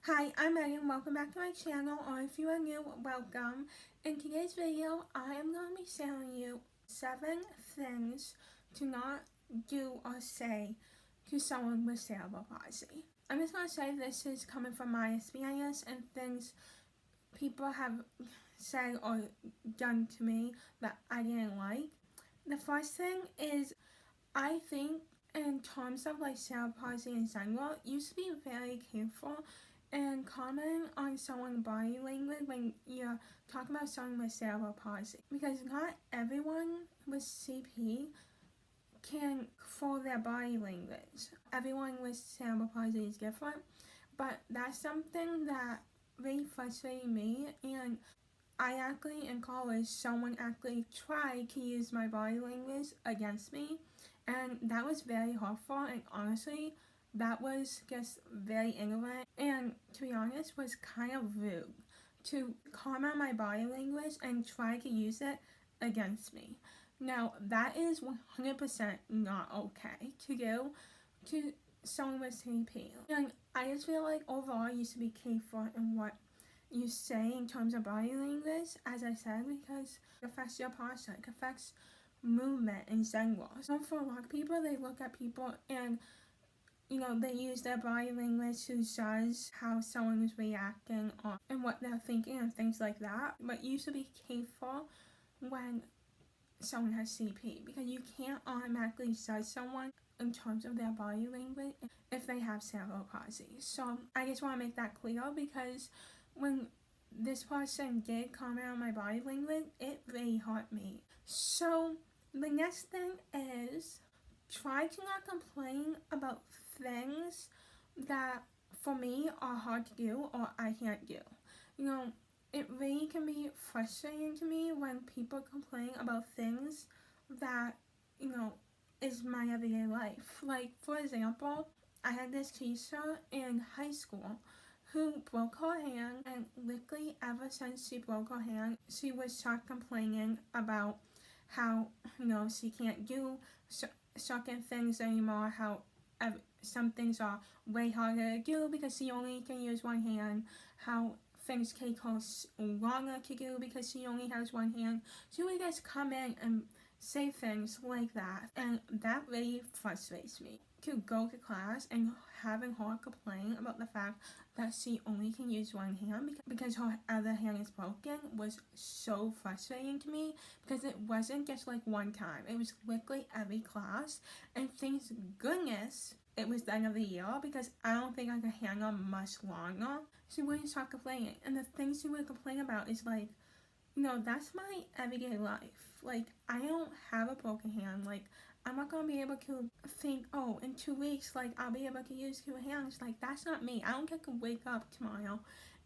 Hi, I'm Megan. Welcome back to my channel, or if you are new, welcome. In today's video, I am going to be showing you 7 things to not do or say to someone with cerebral palsy. I'm just going to say this is coming from my experience and things people have said or done to me that I didn't like. The first thing is, I think in terms of like cerebral palsy in general, you should be very careful and commenting on someone's body language when you're talking about someone with cerebral palsy, because not everyone with CP can control their body language. Everyone with cerebral palsy is different, but that's something that really frustrated me. And I actually, in college, someone actually tried to use my body language against me, and that was very hurtful, and honestly, that was just very ignorant, and to be honest, was kind of rude to comment on my body language and try to use it against me. Now, that is 100% not okay to do to someone with CP. And I just feel like overall you should be careful in what you say in terms of body language, as I said, because it affects your posture, it affects movement in general. So for a lot of people, they look at people and they use their body language to judge how someone is reacting and what they're thinking and things like that. But you should be careful when someone has CP, because you can't automatically judge someone in terms of their body language if they have cerebral palsy. So I just want to make that clear, because when this person did comment on my body language, it really hurt me. So the next thing is, try to not complain about things that for me are hard to do or I can't do. It really can be frustrating to me when people complain about things that, is my everyday life. Like, for example, I had this teacher in high school who broke her hand, and literally ever since she broke her hand, she would start complaining about how, she can't do certain things anymore, how some things are way harder to do because she only can use one hand, how things take her longer to do because she only has one hand. She would just come in and say things like that, and that really frustrates me. To go to class and having her complain about the fact that she only can use one hand because her other hand is broken was so frustrating to me, because it wasn't just like one time, it was literally every class. And thank goodness it was the end of the year, because I don't think I could handle much longer. She wouldn't stop complaining, and the things she would complain about is like, that's my everyday life. Like, I don't have a broken hand. Like, I'm not gonna be able to think, oh, in 2 weeks, like, I'll be able to use 2 hands. Like, that's not me. I don't get to wake up tomorrow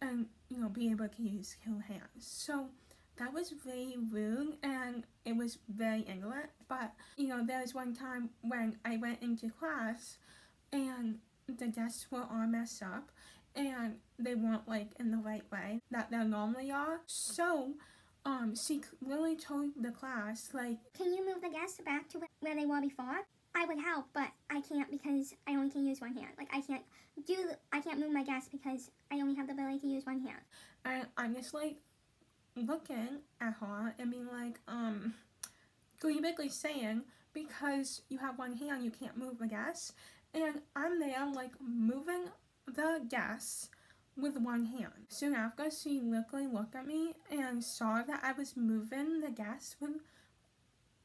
and, be able to use 2 hands. So that was very rude, and it was very ignorant. But, there was one time when I went into class and the desks were all messed up and they weren't like in the right way that they normally are. So she literally told the class, like, can you move the guests back to where they were before? I would help, but I can't because I only can use one hand. Like, I can't move my guests because I only have the ability to use one hand. And I'm just like looking at her and being like, basically saying, because you have one hand, you can't move the guests. And I'm there like moving the guests with one hand. Soon after, she literally looked at me and saw that I was moving the guests with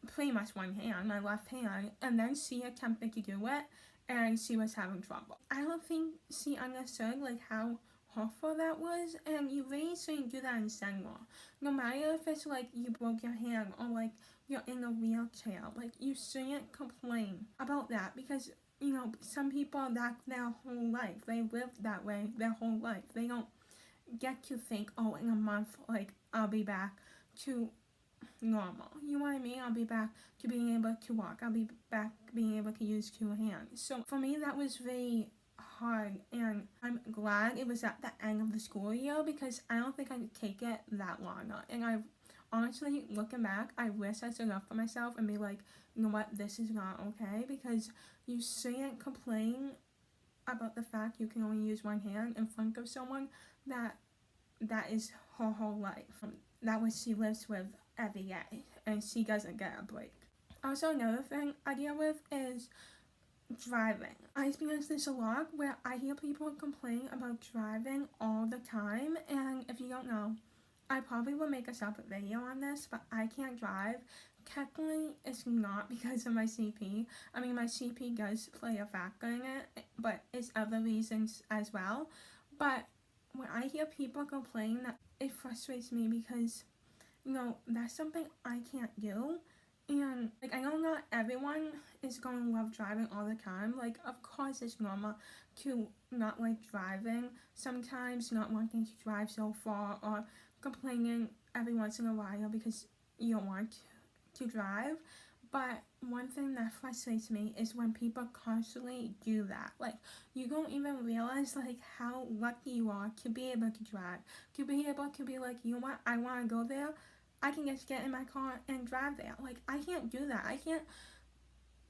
pretty much one hand, my left hand, and then she attempted to do it and she was having trouble. I don't think she understood like how hurtful that was, and you really shouldn't do that in general. No matter if it's like you broke your hand or like you're in a wheelchair, like, you shouldn't complain about that, because some people, that's their whole life. They live that way their whole life. They don't get to think, oh, in a month, like, I'll be back to normal. You know what I mean? I'll be back to being able to walk. I'll be back being able to use 2 hands. So for me, that was very hard, and I'm glad it was at the end of the school year, because I don't think I could take it that long. And I honestly, looking back, I wish I stood up for myself and be like, you know what, this is not okay, because you shouldn't complain about the fact you can only use one hand in front of someone that is her whole life. That what she lives with every day, and she doesn't get a break. Also, another thing I deal with is driving. I experience this a lot where I hear people complain about driving all the time, and if you don't know, I probably will make a separate video on this, but I can't drive. Technically, it's not because of my CP. I mean, my CP does play a factor in it, but it's other reasons as well. But when I hear people complain, that it frustrates me because, you know, that's something I can't do. And, like, I know not everyone is going to love driving all the time. Like, of course it's normal to not like driving sometimes, not wanting to drive so far, or complaining every once in a while because you don't want to drive. But one thing that frustrates me is when people constantly do that. Like, you don't even realize, like, how lucky you are to be able to drive. To be able to be like, you know what, I want to go there. I can just get in my car and drive there. Like, I can't do that. I can't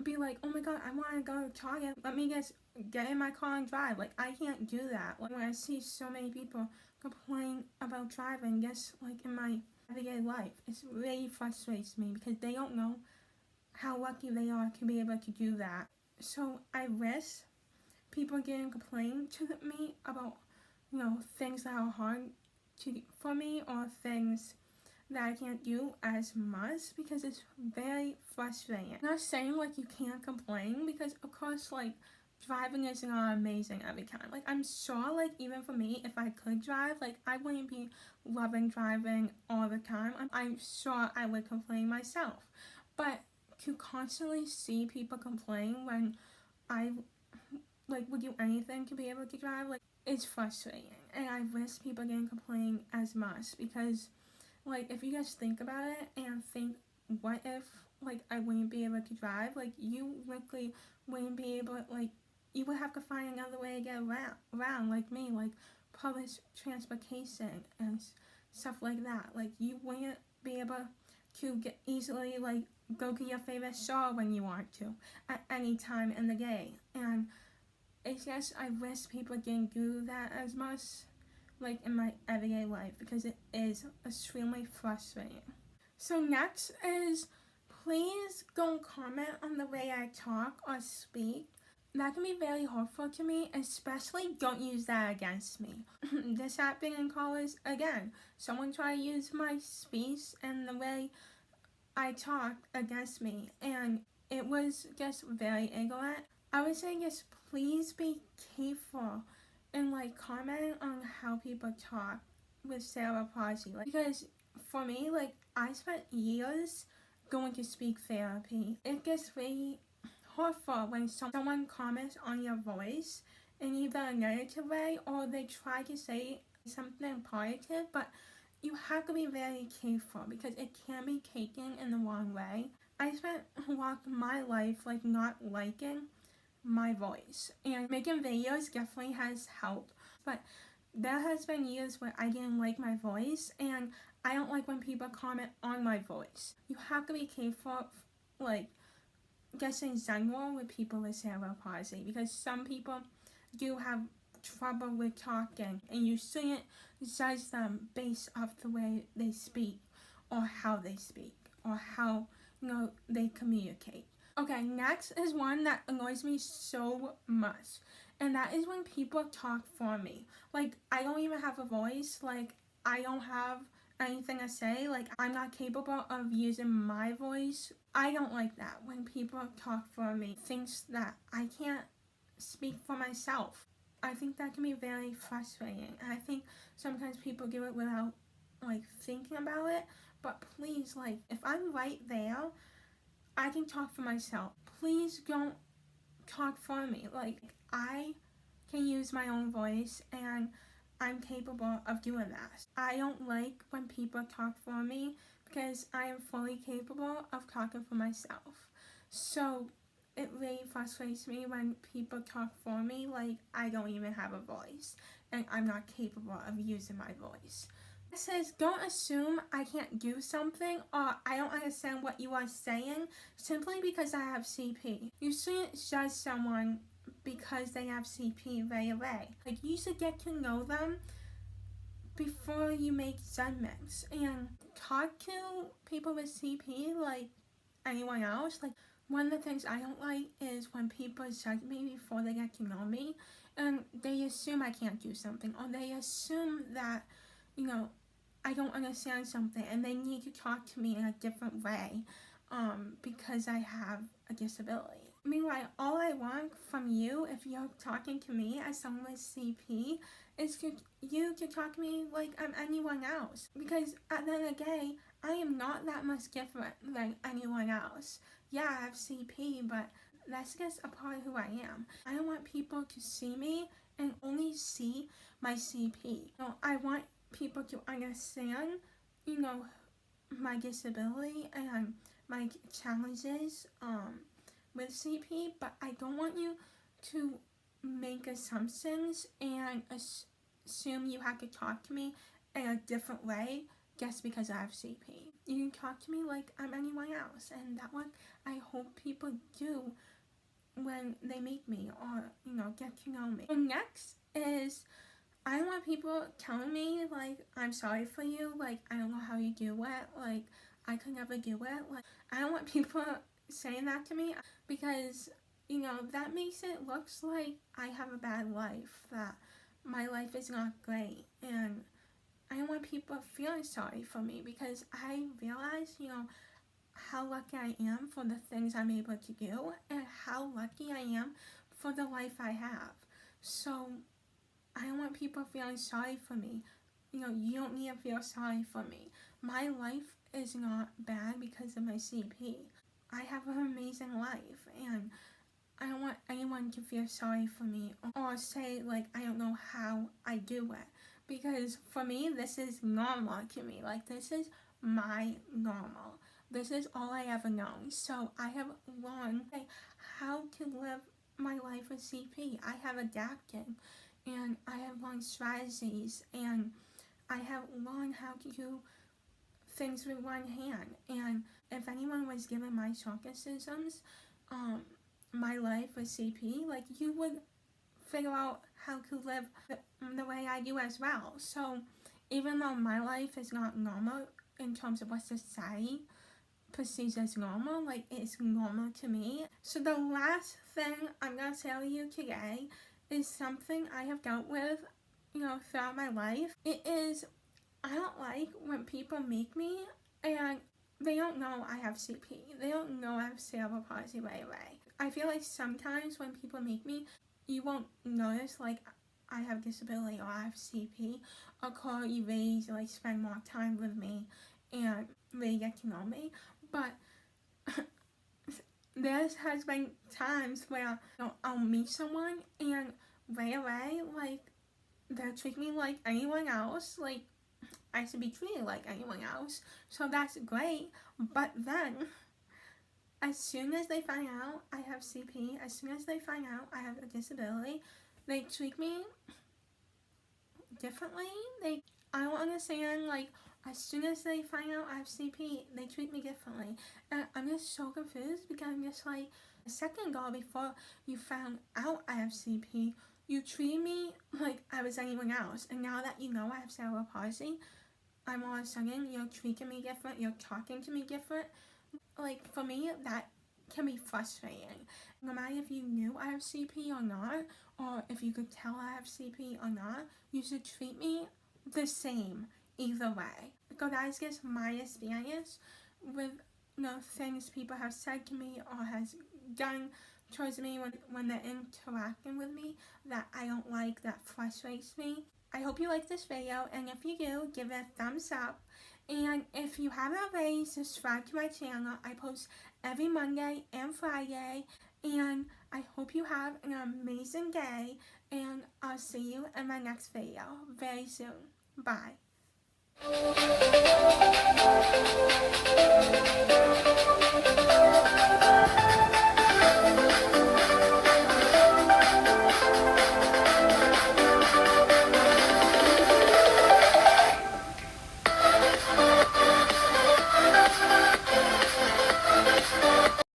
be like, oh my god, I want to go to Target. Let me just get in my car and drive. Like, I can't do that. Like, when I see so many people complain about driving, just like in my everyday life, it really frustrates me because they don't know how lucky they are to be able to do that. So I wish people didn't complain to me about, you know, things that are hard for me, or things that I can't do as much, because it's very frustrating. I'm not saying like you can't complain, because of course like driving is not amazing every time. Like, I'm sure like even for me, if I could drive, like I wouldn't be loving driving all the time. I'm sure I would complain myself. But to constantly see people complain when I like would do anything to be able to drive, like, it's frustrating. And I wish people didn't complain as much, because like, if you guys think about it and think, what if, like, I wouldn't be able to drive? Like, you literally wouldn't be able, like, you would have to find another way to get around like me, like public transportation and stuff like that. Like, you wouldn't be able to get easily, like, go to your favorite show when you want to at any time in the day. And it's just, I wish people didn't do that as much, like in my everyday life, because it is extremely frustrating. So next is, please don't comment on the way I talk or speak. That can be very hurtful to me, especially don't use that against me. This happened in college again. Someone tried to use my speech and the way I talk against me, and it was just very ignorant. I would say just please be careful and like comment on how people talk with cerebral palsy, like, because for me, like, I spent years going to speech therapy. It gets really hurtful when someone comments on your voice in either a negative way, or they try to say something positive, but you have to be very careful because it can be taken in the wrong way. I spent a lot of my life like not liking my voice, and making videos definitely has helped, but there has been years where I didn't like my voice, and I don't like when people comment on my voice. You have to be careful, like, just in general with people with cerebral palsy, because some people do have trouble with talking, and you shouldn't judge them based off the way they speak, or how they speak, or how, you know, they communicate. Okay, next is one that annoys me so much, and that is when people talk for me. Like, I don't even have a voice, like, I don't have anything to say, like, I'm not capable of using my voice. I don't like that when people talk for me, things that I can't speak for myself. I think that can be very frustrating, and I think sometimes people do it without, like, thinking about it. But please, like, if I'm right there, I can talk for myself. Please don't talk for me. Like, I can use my own voice, and I'm capable of doing that. I don't like when people talk for me, because I am fully capable of talking for myself. So it really frustrates me when people talk for me like I don't even have a voice, and I'm not capable of using my voice. It says, don't assume I can't do something, or I don't understand what you are saying simply because I have CP. You shouldn't judge someone because they have CP right away. Like, you should get to know them before you make judgments, and talk to people with CP like anyone else. Like, one of the things I don't like is when people judge me before they get to know me, and they assume I can't do something, or they assume that, you know, I don't understand something, and they need to talk to me in a different way, because I have a disability. Meanwhile, all I want from you, if you're talking to me as someone with CP, is you to talk to me like I'm anyone else. Because at the end of the day, I am not that much different than anyone else. Yeah, I have CP, but that's just a part of who I am. I don't want people to see me and only see my CP. So I want people to understand, you know, my disability and my challenges with CP, but I don't want you to make assumptions and assume you have to talk to me in a different way just because I have CP. You can talk to me like I'm anyone else, and that's what I hope people do when they meet me or, you know, get to know me. So next is, I don't want people telling me like, I'm sorry for you, like, I don't know how you do it, like, I could never do it. Like, I don't want people saying that to me, because, you know, that makes it looks like I have a bad life, that my life is not great, and I don't want people feeling sorry for me, because I realize, you know, how lucky I am for the things I'm able to do, and how lucky I am for the life I have. So I don't want people feeling sorry for me. You know, you don't need to feel sorry for me. My life is not bad because of my CP. I have an amazing life, and I don't want anyone to feel sorry for me or say like I don't know how I do it, because for me this is normal to me. Like, this is my normal. This is all I ever known. So I have learned how to live my life with CP. I have adapted, and I have learned strategies, and I have learned how to do things with one hand. And if anyone was given my circumstances, my life with CP, like, you would figure out how to live the way I do as well. So even though my life is not normal in terms of what society perceives as normal, like, it's normal to me. So the last thing I'm gonna tell you today is something I have dealt with, you know, throughout my life. It is, I don't like when people meet me and they don't know I have CP. They don't know I have cerebral palsy right away. I feel like sometimes when people meet me, you won't notice like I have disability or I have CP, or call you ready to like spend more time with me and really get to know me. But there has been times where, you know, I'll meet someone and right away, like, they'll treat me like anyone else. Like, I should be treated like anyone else. So that's great. But then, as soon as they find out I have CP, as soon as they find out I have a disability, they treat me differently. I don't understand, like, as soon as they find out I have CP, they treat me differently. And I'm just so confused, because I'm just like, a second ago, before you found out I have CP, you treated me like I was anyone else. And now that you know I have cerebral palsy, I'm all of a sudden, you're treating me different, you're talking to me different. Like, for me, that can be frustrating. No matter if you knew I have CP or not, or if you could tell I have CP or not, you should treat me the same either way. Because that is just my experience with, you know, things people have said to me or has done towards me when they're interacting with me that I don't like, that frustrates me. I hope you like this video, and if you do, give it a thumbs up. And if you haven't already, subscribe to my channel. I post every Monday and Friday, and I hope you have an amazing day, and I'll see you in my next video very soon. Bye.